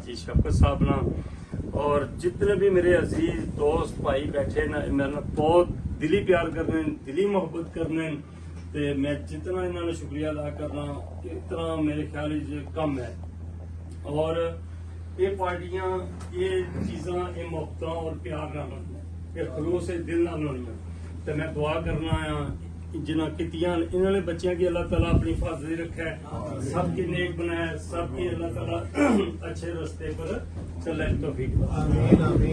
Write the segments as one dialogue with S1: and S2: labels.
S1: हाजी शफकत साहब ना और जितने भी मेरे अजीज दोस्त भाई बैठे ना मेरे बहुत दिली प्यार करने दिली मोहब्बत करने ते मैं जितना इन्होंने शुक्रिया अदा करना इतना मेरे ख्याल कम है। और ये पार्टियां ये चीज़ा ये मोहब्बत और प्यार ना होनी खलूस दिल ना होनी तो मैं दुआ करना आया जिन्हें कितियां इन्होंने बच्चों की अल्लाह ताला अपनी हिफाजत रखा है सबकी नेक बनाया सबकी अल्लाह ताला अच्छे रास्ते पर चलने की तौफीक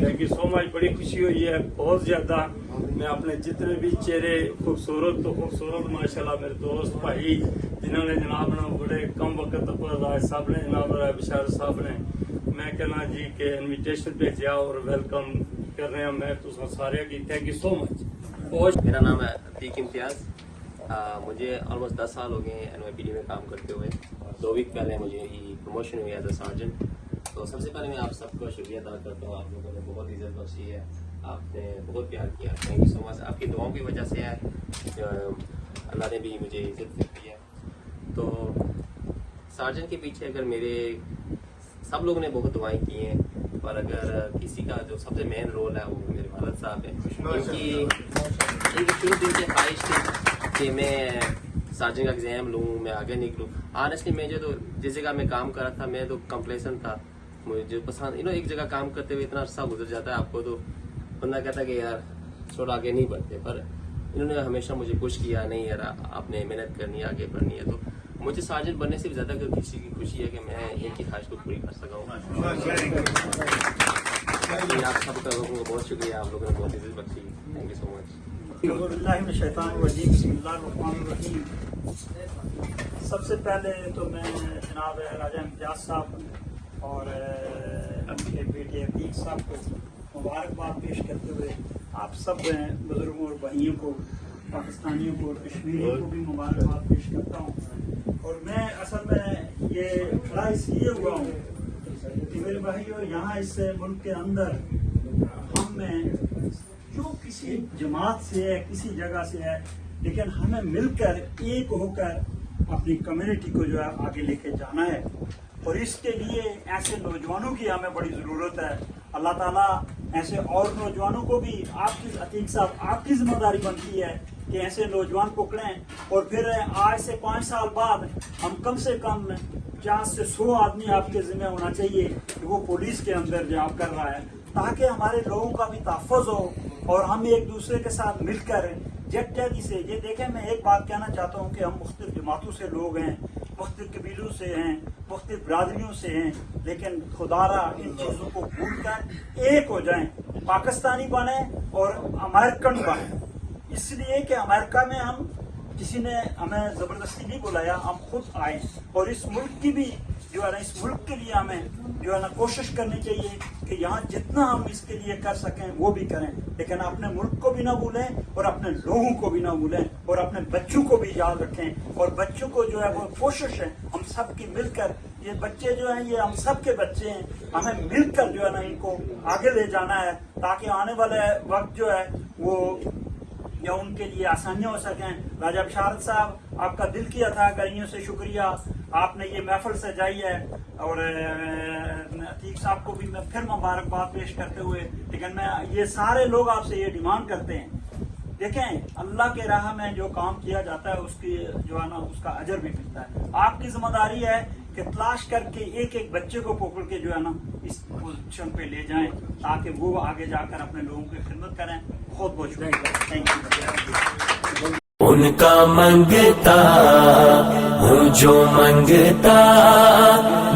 S1: थैंक यू सो मच। बड़ी खुशी हुई है बहुत ज्यादा। मैं अपने जितने भी चेहरे खूबसूरत तो खूबसूरत माशाल्लाह मेरे दोस्त भाई जिन्होंने जनाब ने बड़े कम वक्त पर साहब ने जनाब बिशार साहब ने मैं कहना जी के इन्विटेशन भेजा और वेलकम कर रहे हैं मैं तो सारे की थैंक यू सो मच।
S2: मेरा नाम है अतीक इम्तियाज़। मुझे ऑलमोस्ट 10 साल हो गए NYPD में काम करते हुए। 2 वीक पहले मुझे प्रमोशन हुई एज अ सार्जेंट। तो सबसे पहले मैं आप सबका शुक्रिया अदा करता हूँ। आप लोगों ने बहुत इज्जत बख्शी है, आपने बहुत प्यार किया, थैंक यू सो मच। आपकी दुआओं की वजह से है अल्लाह ने भी मुझे इज्जत दी है। तो सार्जेंट के पीछे अगर मेरे सब लोगों ने बहुत दुआएं की हैं पर अगर किसी का जो सबसे मेन रोल है वो मेरे वालिद साहब है क्योंकि शुरू दिन से ख्वाहिश थी कि मैं सार्जेंट का एग्जाम लूँ, मैं आगे निकलूँ। ऑनेस्टली मुझे तो जिस जगह मैं काम कर रहा था मैं तो कंप्लेसेंट था, मुझे पसंद एक जगह काम करते हुए इतना अरसा गुजर जाता है आपको तो बंदा कहता है कि यार छोड़ आगे नहीं बढ़ते। पर इन्होंने हमेशा मुझे पुश किया नहीं यार आपने मेहनत करनी है आगे बढ़नी है। तो मुझे सार्जेंट बनने से भी ज़्यादा किसी की खुशी है कि मैं एक ही ख्वाहिश को पूरी कर सका हूँ। आप सबका लोगों को बहुत शुक्रिया, आप लोगों ने बहुत इज्जत बख्शी, थैंक यू सो मच।
S3: सबसे पहले तो मैं जनाब राजा इम्तियाज़ साहब और उनके बेटे अतीक साहब को मुबारकबाद पेश करते हुए आप सब बुजुर्गों और भाइयों को पाकिस्तानियों को और कश्मीरियों को भी मुबारकबाद पेश करता हूँ। और मैं असल में ये खड़ा इसलिए हुआ हूँ कि मेरे भाइयों यहाँ इस मुल्क के अंदर हम में जो किसी जमात से है किसी जगह से है लेकिन हमें मिलकर एक होकर अपनी कम्युनिटी को जो है आगे लेके जाना है और इसके लिए ऐसे नौजवानों की हमें बड़ी ज़रूरत है। अल्लाह ताला ऐसे और नौजवानों को भी आपकी अतीक साहब आपकी जिम्मेदारी बनती है कि ऐसे नौजवान पकड़ें और फिर आज से 5 साल बाद हम कम से कम 50 से 100 आदमी आपके जिम्मे होना चाहिए कि वो पुलिस के अंदर जॉब कर रहा है ताकि हमारे लोगों का भी तहफ़्फ़ुज़ हो और हम एक दूसरे के साथ मिलकर यकजहती से ये देखें। मैं एक बात कहना चाहता हूँ कि हम मुख्तलिफ जमातों से लोग हैं, मुख्तलिफ कबीलों से हैं, मुख्तलिफ बरादरियों से हैं, लेकिन खुदारा इन चीज़ों को भूल कर एक हो जाएं, पाकिस्तानी बने और अमेरिकन बने। इसलिए कि अमेरिका में हम किसी ने हमें ज़बरदस्ती नहीं बुलाया, हम खुद आए और इस मुल्क की भी जो है ना इस मुल्क के लिए हमें जो है ना कोशिश करनी चाहिए कि यहाँ जितना हम इसके लिए कर सकें वो भी करें, लेकिन अपने मुल्क को भी ना भूलें और अपने लोगों को भी ना भूलें और अपने बच्चों को भी याद रखें। और बच्चों को जो है वो कोशिश है हम सब की मिलकर, ये बच्चे जो हैं ये हम सब के बच्चे हैं, हमें मिलकर जो है ना इनको आगे ले जाना है ताकि आने वाले वक्त जो है वो या उनके लिए आसानियाँ हो सकें। राजा बिशारत साहब आपका दिल की अता करियों से शुक्रिया, आपने ये महफिल सजाई है और अतीक साहब को भी मैं फिर मुबारकबाद पेश करते हुए, लेकिन मैं ये सारे लोग आपसे ये डिमांड करते हैं देखें अल्लाह के राह में जो काम किया जाता है उसकी जो है ना उसका अजर भी मिलता है। आपकी जिम्मेदारी है कि तलाश करके एक एक बच्चे को पकड़ के जो है ना इस पोजीशन पे ले जाएं ताकि वो आगे जाकर अपने लोगों की खिदमत करें। बहुत बहुत शुक्रिया, थैंक यू।
S4: उनका मंगता हूँ जो मंगता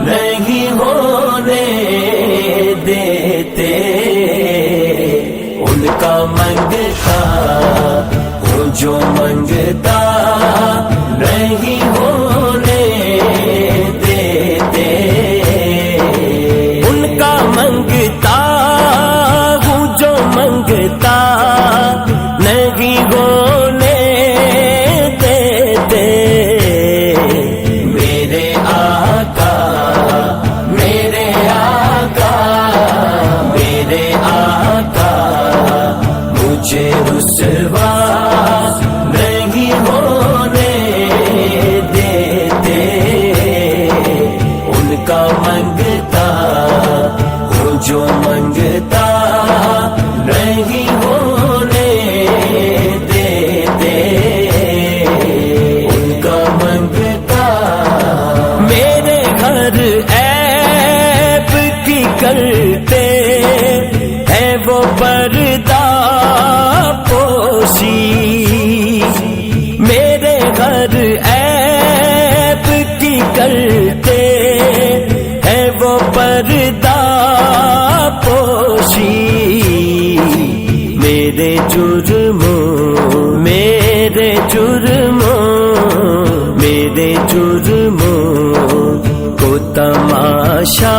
S4: नहीं होने देते, उनका मंगता हूँ जो मंगता नहीं होने देते, उनका मंगता हूँ जो मंगता नहीं होने देते। मेरे आका मेरे आका मेरे आका मुझे रुसवा नहीं जो मंगता नहीं होने देते उनका मंगता। मेरे घर ऐब की करते है वो पर्दा पोशी, मेरे घर ऐब की करते है वो पर्दा पोशी। मेरे जुर्मों मेरे जुर्मों मेरे जुर्मों को तमाशा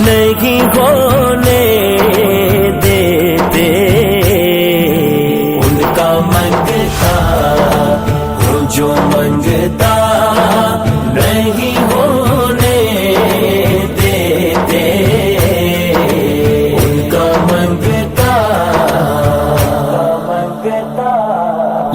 S4: नहीं होने देते उनका मंगता हूँ जो मंगता नहीं होने देते उनका मंगता।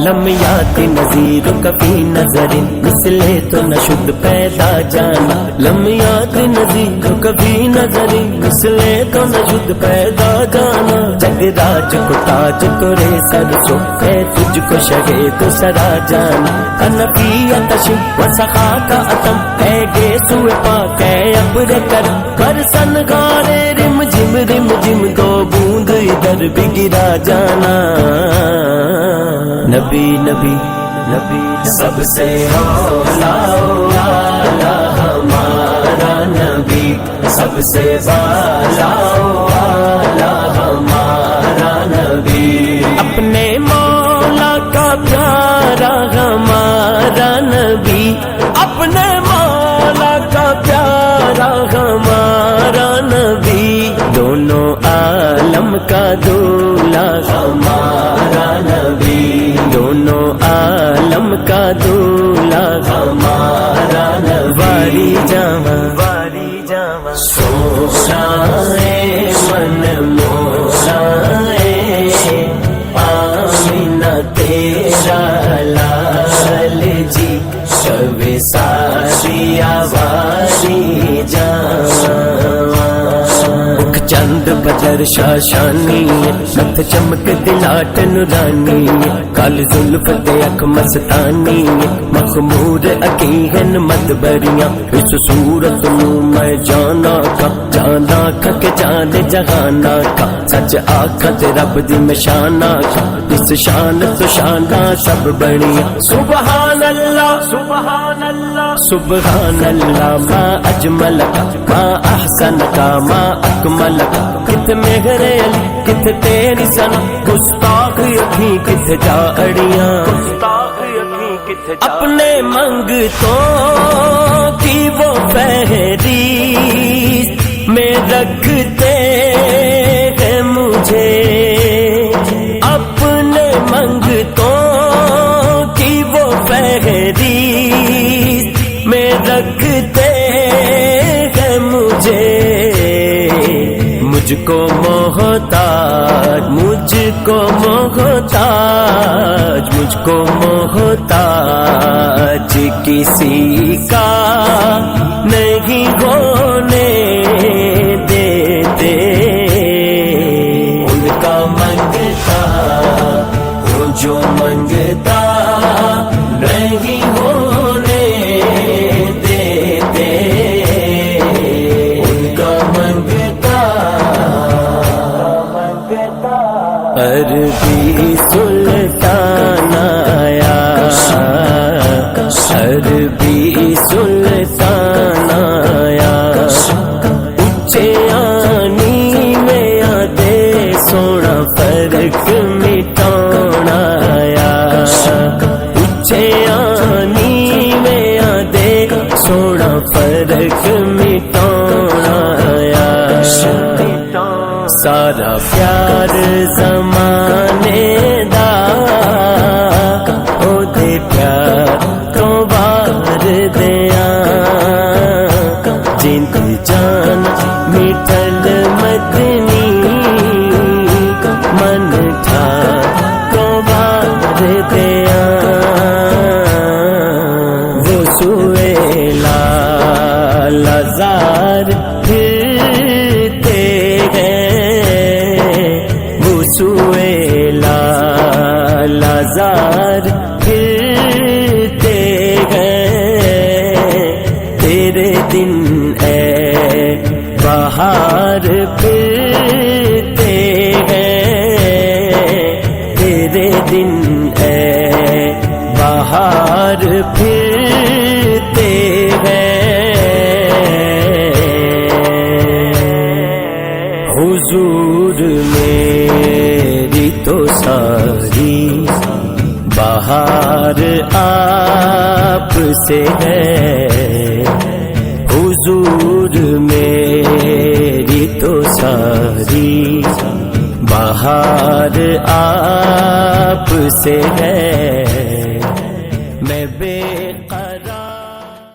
S4: लम्यात नज़ीर कभी नजरिन मिसले तो न शुद्ध पैदा जाना। लम्यात नज़ीर कभी नजरिन मिसले तो न शुद्ध पैदा जाना। जगराज को ताज तोरे सरसों है तुझको शगे तो सरा जाना। अनफियत व सखा का अतम है गे सुए पाक है अब्र कर कर सनगारे रिम जिम दो बूंद इधर भी गिरा जाना। नबी नबी नबी सबसे औला औला हमारा नबी, सबसे वाला वाला हमारा नबी। अपने मौला का प्यारा हमारा नबी, अपने मौला का प्यारा हमारा नबी। दोनों आलम का दूल्हा हमारा नबी, दोनों आलम का दूल्हा हमारा नबी। वारी जावा सोसाए मन मोसाए आमीना तेरा लाल जी शबे सारिया वारी जावा। चंद बदर शाशानी नथ चमक दिलाट नुरानी काल जुल्फ दे अख मस्तानी मखमूर अकीहन मदबरियां। इस सूरत नू मैं जाना का के जाने जहाना का सच आखत रब दी निशाना का। इस शान तो शाना सब बनिया सुबहान अल्लाह सुबहान अल्लाह सुबहान अल्लाह। माँ अजमल का माँ अहसन का माँ अकमल का कित मेघरे अली कित तेरी सना। गुस्ताख अखी कित जा अड़ियां अपने मंगतों की वो फहरिस्त में रखते हैं मुझे। अपने मंगतों की वो फहरिस्त में रखते हैं मुझे। मुझको मोहताज मुझको मोहताज मुझको मोहताज किसी का नहीं होने देते उनका मंगता हूँ जो मंगता नहीं होने देते उनका मंगता। अरबी सुल्तान आया अरबी सुल्तान आया। उच्चे आनी में आदे सोना फर्क मिटाना आया। उच्चे आनी में आदे सोना फर्क मिटाना आया। सारा प्यार ज़माने दा ओदे प्यार तो बार दिया। जिंद जान मिटल मदनी मन था तो बार दिया। वो सुएला लजार फिरते बाहर फिरते हैं तेरे दिन ऐ बाहर फिरते हैं हुजूर मेरी तो सारी बाहर आप से है हुजूर मेरी तो सारी बाहर आप से है